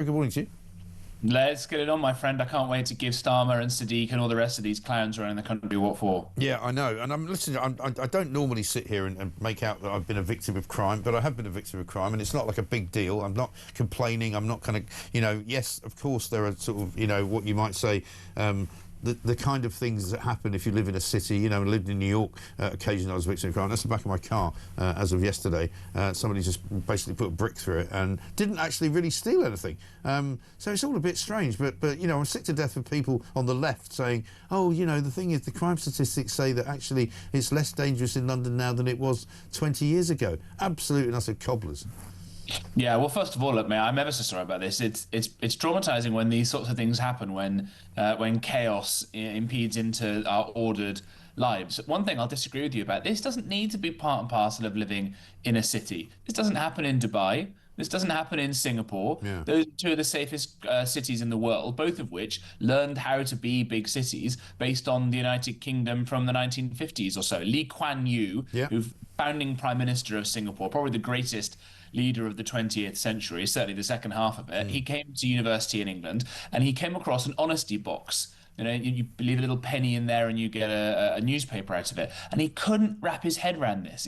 Good morning to you. Let's get it on, my friend. I can't wait to give Starmer and Sadiq and all the rest of these clowns around the country what for. Yeah, I know. And I'm listening. I don't normally sit here and make out that I've been a victim of crime, but I have been a victim of crime, and it's not like a big deal. I'm not complaining. I'm not kind of, yes, of course, there are sort of, what you might say, the kind of things that happen if you live in a city. I lived in New York. Occasionally I was a victim of crime. That's the back of my car as of yesterday. Somebody just basically put a brick through it and didn't actually really steal anything. So it's all a bit strange. But I'm sick to death of people on the left saying, oh, the thing is, the crime statistics say that actually it's less dangerous in London now than it was 20 years ago. Absolute and utter cobblers. Yeah, well, first of all, look, mate, I'm ever so sorry about this. It's traumatizing when these sorts of things happen, when chaos impedes into our ordered lives. One thing I'll disagree with you about: this doesn't need to be part and parcel of living in a city. This doesn't happen in Dubai. This doesn't happen in Singapore. Yeah. Those are two of the safest cities in the world, both of which learned how to be big cities based on the United Kingdom from the 1950s or so. Lee Kuan Yew, Yeah. who's founding Prime Minister of Singapore, probably the greatest leader of the 20th century, certainly the second half of it. He came to university in England and he came across an honesty box. You leave a little penny in there and you get a newspaper out of it. And he couldn't wrap his head around this.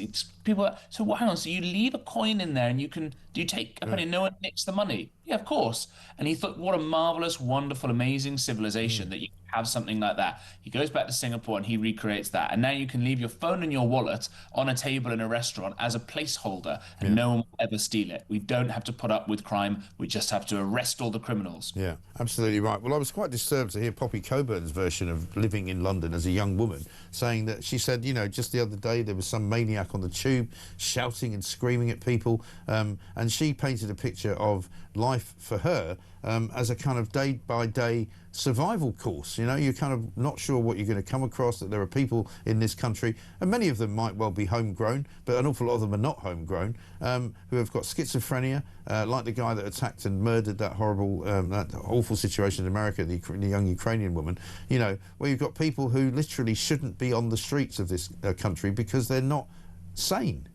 So hang on, so you leave a coin in there and do you take a penny? No one nicks the money. Yeah, of course. And he thought, what a marvelous, wonderful, amazing civilization that you have something like that. He goes back to Singapore and he recreates that. And now you can leave your phone and your wallet on a table in a restaurant as a placeholder and no one will ever steal it. We don't have to put up with crime. We just have to arrest all the criminals. Yeah, absolutely right. Well, I was quite disturbed to hear Poppy Coburn's version of living in London as a young woman, saying that she said, just the other day there was some maniac on the tube shouting and screaming at people, and she painted a picture of life for her as a kind of day-by-day survival course. You're kind of not sure what you're going to come across, that there are people in this country, and many of them might well be homegrown, but an awful lot of them are not homegrown, who have got schizophrenia, like the guy that attacked and murdered that horrible, that awful situation in America, the young Ukrainian woman, where you've got people who literally shouldn't be on the streets of this country because they're not sane.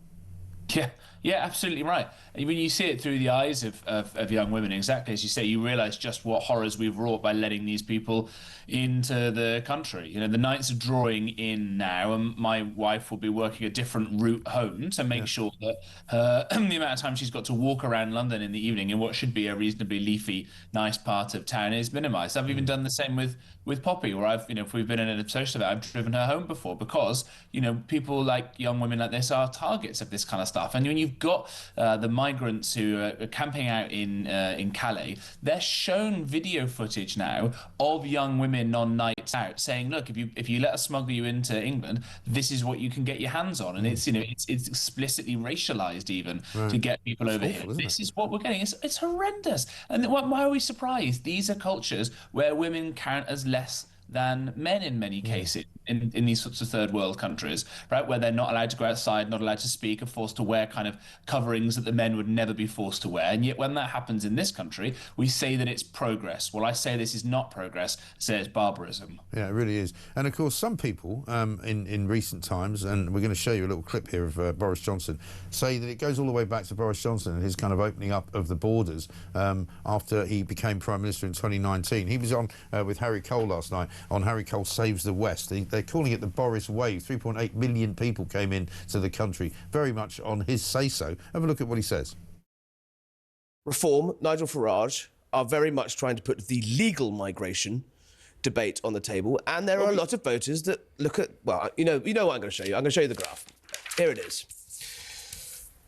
Yeah, absolutely right. And when you see it through the eyes of young women, exactly as you say, you realise just what horrors we've wrought by letting these people into the country. The nights are drawing in now, and my wife will be working a different route home to make sure that the amount of time she's got to walk around London in the evening in what should be a reasonably leafy, nice part of town is minimised. I've even done the same with Poppy, where if we've been in an obsession of it, I've driven her home before because, people like young women like this are targets of this kind of stuff. And when you've got the migrants who are camping out in Calais, they're shown video footage now of young women on nights out saying, look, if you let us smuggle you into England, this is what you can get your hands on. And it's explicitly racialized even to get people over here. This is what we're getting. It's horrendous. And why are we surprised? These are cultures where women count as less than men in many cases in these sorts of third world countries, right, where they're not allowed to go outside, not allowed to speak, are forced to wear kind of coverings that the men would never be forced to wear. And yet when that happens in this country, we say that it's progress. Well, I say this is not progress. I say it's barbarism. Yeah, it really is. And of course, some people in recent times, and we're going to show you a little clip here of Boris Johnson, say that it goes all the way back to Boris Johnson and his kind of opening up of the borders after he became Prime Minister in 2019. He was on with Harry Cole last night on Harry Cole Saves the West. They're calling it the Boris Wave. 3.8 million people came in to the country, very much on his say-so. Have a look at what he says. Reform, Nigel Farage, are very much trying to put the legal migration debate on the table, and there are a lot of voters that look at, well, you know what I'm going to show you. I'm going to show you the graph. Here it is.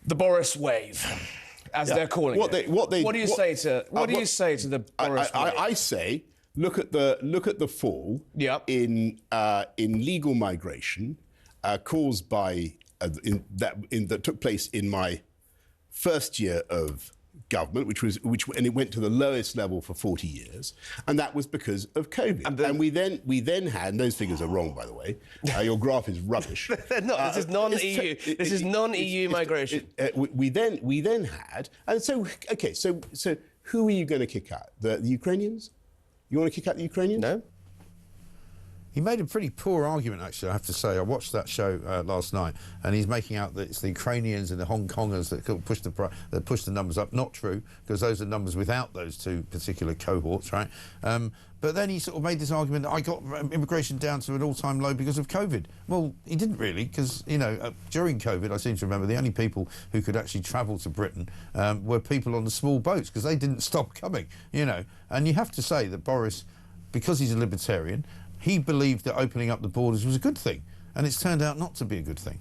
The Boris Wave, as they're calling it. What do you say to the Boris Wave? I say, look at the fall in legal migration caused by that took place in my first year of government, and it went to the lowest level for 40 years, and that was because of COVID. And we then had, and those figures are wrong, by the way. Your graph is rubbish. They're not. This is non-EU. This is non-EU migration. We then had, and so okay. So who are you going to kick out? The Ukrainians? You want to kick out the Ukrainians? No. He made a pretty poor argument, actually, I have to say. I watched that show last night, and he's making out that it's the Ukrainians and the Hong Kongers that push the numbers up. Not true, because those are numbers without those two particular cohorts, right? But then he sort of made this argument that I got immigration down to an all-time low because of COVID. Well, he didn't really, because, you know, during COVID, I seem to remember the only people who could actually travel to Britain were people on the small boats, because they didn't stop coming, you know. And you have to say that Boris, because he's a libertarian, he believed that opening up the borders was a good thing, and it's turned out not to be a good thing.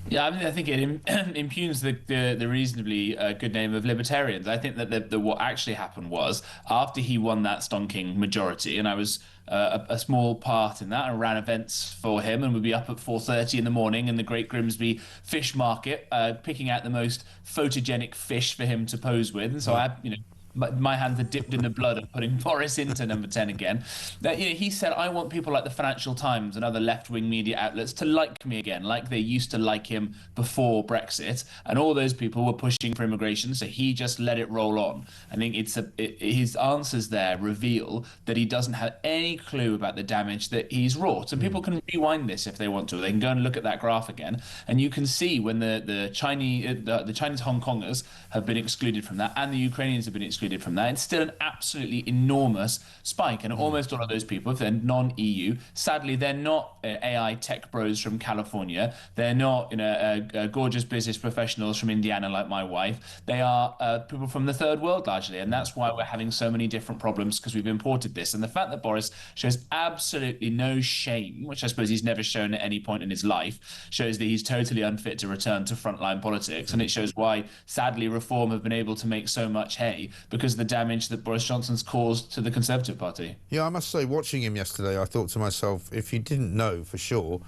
Yeah, I mean, I think it impugns the reasonably good name of libertarians. I think that what actually happened was, after he won that stonking majority, and I was a small part in that, and ran events for him, and would be up at 4:30 in the morning in the Great Grimsby Fish Market, picking out the most photogenic fish for him to pose with. And so I, you know, my hands are dipped in the blood of putting Boris into number 10 again. That, you know, he said, I want people like the Financial Times and other left-wing media outlets to like me again, like they used to like him before Brexit. And all those people were pushing for immigration, so he just let it roll on. I think his answers there reveal that he doesn't have any clue about the damage that he's wrought. And people can rewind this if they want to. They can go and look at that graph again, and you can see when the Chinese Hong Kongers have been excluded from that, and the Ukrainians have been excluded from that. It's still an absolutely enormous spike, and almost all of those people, if they're non-EU, sadly they're not AI tech bros from California, they're not, you know, gorgeous business professionals from Indiana like my wife. They are people from the third world largely, and that's why we're having so many different problems, because we've imported this. And the fact that Boris shows absolutely no shame, which I suppose he's never shown at any point in his life, shows that he's totally unfit to return to frontline politics. And it shows why, sadly, Reform have been able to make so much hay, because of the damage that Boris Johnson's caused to the Conservative Party. Yeah, I must say, watching him yesterday, I thought to myself, if you didn't know for sure,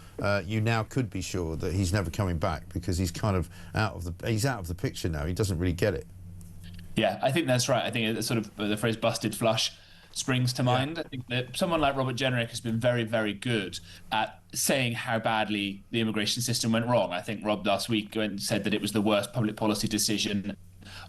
you now could be sure that he's never coming back, because he's kind of out of the picture now. He doesn't really get it. Yeah, I think that's right. I think it's sort of the phrase "busted flush" springs to mind. I think that someone like Robert Jenrick has been very, very good at saying how badly the immigration system went wrong. I think Rob last week went and said that it was the worst public policy decision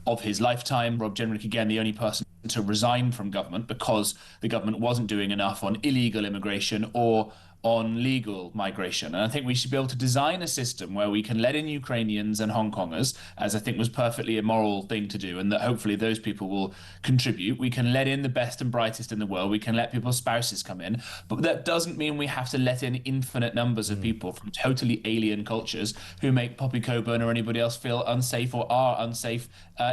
of his lifetime. Rob Jenrick, again, the only person to resign from government because the government wasn't doing enough on illegal immigration or on legal migration. And I think we should be able to design a system where we can let in Ukrainians and Hong Kongers, as I think was perfectly immoral thing to do, and that hopefully those people will contribute. We can let in the best and brightest in the world. We can let people's spouses come in. But that doesn't mean we have to let in infinite numbers of people from totally alien cultures who make Poppy Coburn or anybody else feel unsafe or are unsafe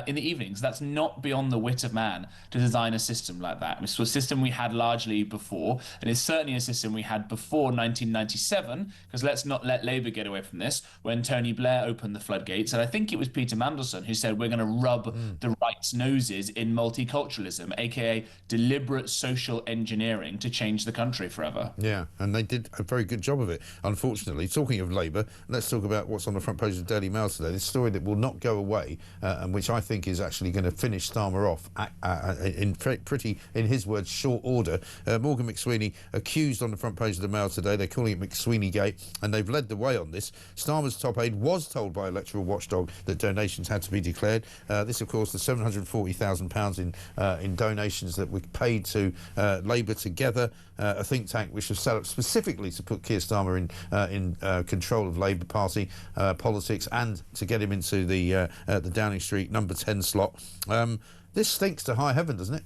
in the evenings. That's not beyond the wit of man to design a system like that. It's a system we had largely before, and it's certainly a system we had before 1997, because let's not let Labour get away from this, when Tony Blair opened the floodgates. And I think it was Peter Mandelson who said, we're going to rub the right's noses in multiculturalism, aka deliberate social engineering to change the country forever. Yeah, and they did a very good job of it, unfortunately. Talking of Labour, let's talk about what's on the front page of the Daily Mail today, this story that will not go away, and which I think is actually going to finish Starmer off in his words, short order. Morgan McSweeney accused on the front page of the Mail today. They're calling it McSweeney Gate, and they've led the way on this. Starmer's top aide was told by electoral watchdog that donations had to be declared. This, of course, the £740,000 in donations that were paid to Labour Together, a think tank which was set up specifically to put Keir Starmer in control of Labour Party politics and to get him into the Downing Street number 10 slot. This stinks to high heaven, doesn't it?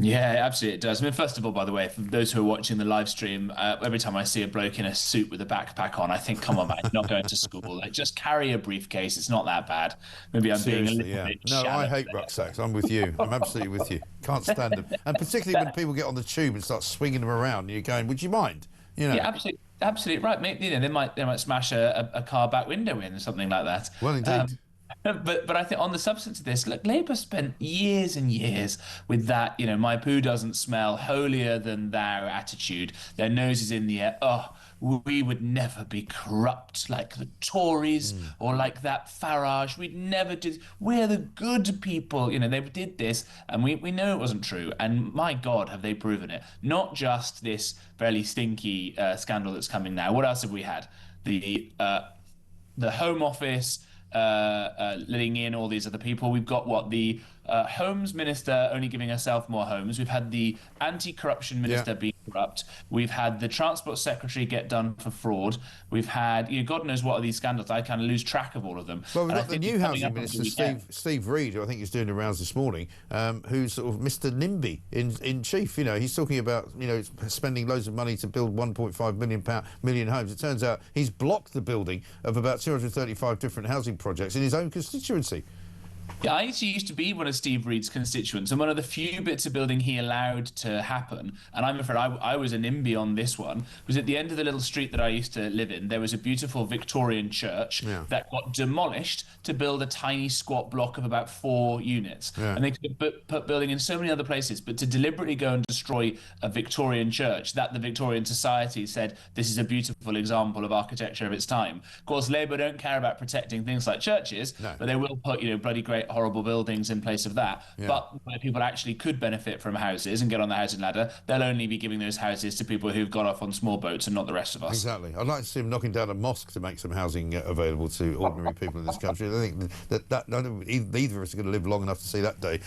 Yeah, absolutely it does. I mean, first of all, by the way, for those who are watching the live stream, every time I see a bloke in a suit with a backpack on, I think, come on, man, you're not going to school. Like, just carry a briefcase. It's not that bad. Maybe I'm Seriously, being a little bit No, shallow I hate there. rucksacks. I'm with you. I'm absolutely with you. Can't stand them. And particularly when people get on the tube and start swinging them around, and you're going, would you mind? You know. Yeah, absolutely right. Maybe, you know, they might smash a car back window in or something like that. Well, indeed. But I think on the substance of this, look, Labour spent years and years with that, you know, my poo doesn't smell, holier than thou attitude. Their nose is in the air. Oh, we would never be corrupt like the Tories or like that Farage. We'd never do. We're the good people. You know, they did this, and we know it wasn't true. And my God, have they proven it? Not just this fairly stinky scandal that's coming now. What else have we had? The Home Office letting in all these other people. We've got the Homes Minister only giving herself more homes. We've had the Anti-Corruption Minister being corrupt. We've had the Transport Secretary get done for fraud. We've had, God knows what are these scandals. I kind of lose track of all of them. Well, we've got the new housing minister, Steve Reed, who I think is doing the rounds this morning, who's sort of Mr. NIMBY in chief. He's talking about, spending loads of money to build 1.5 million homes. It turns out he's blocked the building of about 235 different housing projects in his own constituency. Yeah, I actually used to be one of Steve Reed's constituents, and one of the few bits of building he allowed to happen, and I'm afraid I was a NIMBY on this one, was at the end of the little street that I used to live in, there was a beautiful Victorian church that got demolished to build a tiny squat block of about 4 units. And they could put building in so many other places, but to deliberately go and destroy a Victorian church, that the Victorian Society said, this is a beautiful example of architecture of its time. Of course, Labour don't care about protecting things like churches, but they will put, bloody great horrible buildings in place of that. But where people actually could benefit from houses and get on the housing ladder, they'll only be giving those houses to people who've got off on small boats and not the rest of us. Exactly. I'd like to see them knocking down a mosque to make some housing available to ordinary people in this country. I think that neither of us are going to live long enough to see that day.